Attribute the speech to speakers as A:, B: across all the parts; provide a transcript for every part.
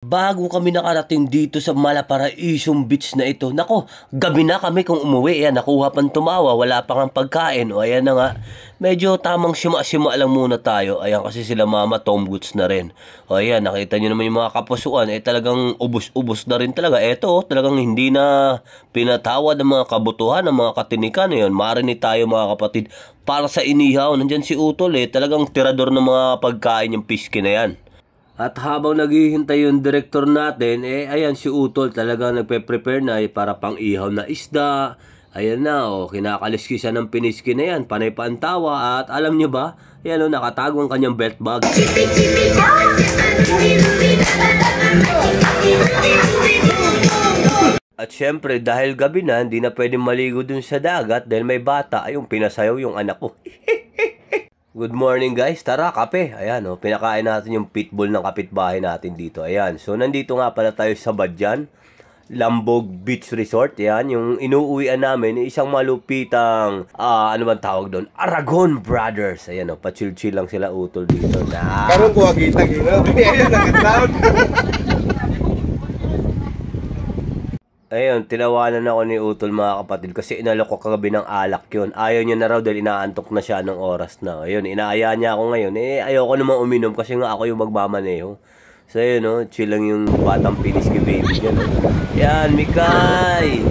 A: Bago kami nakarating dito sa Malaparaisong Beach na ito, nako, gabi na kami kung umuwi. Ayan, nakuha pang tumawa, wala pa kang pagkain. O ayan na nga, medyo tamang sima-sima lang muna tayo. Ayan, kasi sila mama, tomguts na rin. O ayan, nakita nyo naman yung mga kapusuan, talagang ubos-ubos na rin talaga. Eto, talagang hindi na pinatawad ng mga kabutuhan, ng mga katinikan. Ayan, marinig tayo mga kapatid. Para sa inihaw, nandyan si Utol talagang tirador ng mga pagkain yung piski na yan. At habang naghihintay yung direktor natin, ayan si Utol talagang nagpe-prepare na para pang ihaw na isda. Ayan na, kinakaliskisan ng piniski na yan, panay pa ang tawa. At alam nyo ba, ayan nakatago ang kanyang belt bag. At syempre, dahil gabi na, hindi na pwedeng maligo dun sa dagat dahil may bata, ayong pinasayaw yung anak ko. Good morning guys, tara kape. Ayan pinakain natin yung pitbull ng kapitbahay natin dito. Ayan, so nandito nga pala tayo sa Badyan, Lambog Beach Resort. Ayan, yung inuuwian namin, isang malupitang, ano bang tawag doon? Aragon Brothers. Ayan pa-chill-chill lang sila Utol dito na.
B: Karong kuha kita gino. Ayan, nag-down.
A: Ayun, tinawanan ako ni Utol mga kapatid kasi inalok ko kagabi ng alak yun. Ayaw niya na raw dahil inaantok na siya ng oras na. Ayun, inaaya niya ako ngayon. Ayoko naman uminom kasi nga ako yung magmamaneho. So ayun chill lang yung batang piniski baby dyan. Yan, Mikay!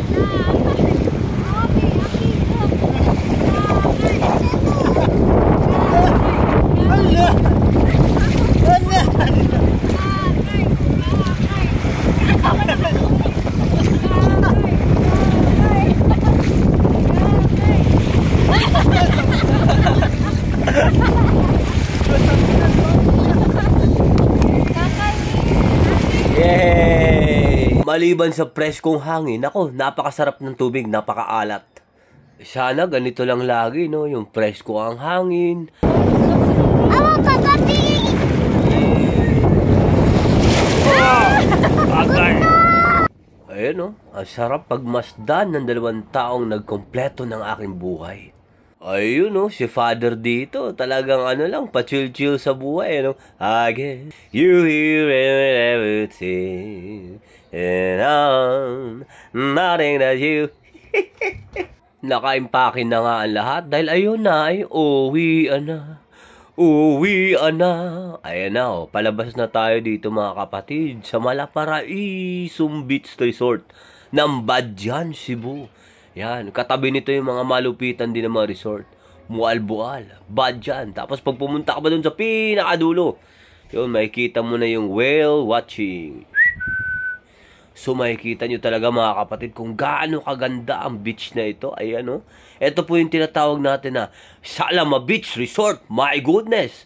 A: Yay! Maliban sa preskong hangin, ako, napakasarap ng tubig, napakaalat. Sana ganito lang lagi, no? Yung presko ang hangin. Ayun, ang sarap pagmasdan ng dalawang taong nagkompleto ng aking buhay. Ayun si father dito, talagang lang, pa-chill-chill sa buhay, I guess you hear everything, and I'm nothing that you... Nakaimpakin na nga ang lahat, dahil ayun na, uwian na. Uwian na. Ayan na palabas na tayo dito mga kapatid, sa Malaparaisong Beach Resort ng Badyan, Cebu. Yan, katabi nito yung mga malupitan din ng mga resort. Mualbual, Badyan. Tapos pag pumunta ka ba dun sa pinakadulo, yun, makikita mo na yung whale watching. So makikita nyo talaga mga kapatid kung gaano kaganda ang beach na ito. Ayan ito po yung tinatawag natin na Salama Beach Resort. My goodness.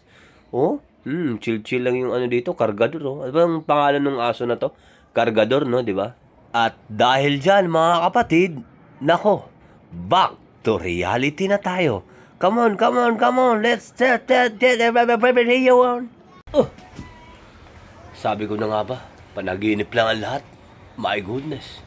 A: Chill-chill lang yung dito, Cargador. Ano ba ang pangalan ng aso na to? Cargador, di ba? At dahil dyan mga kapatid, nako, back to reality na tayo. Come on. Let's sabi ko na nga ba, panaginip lang ang lahat. My goodness.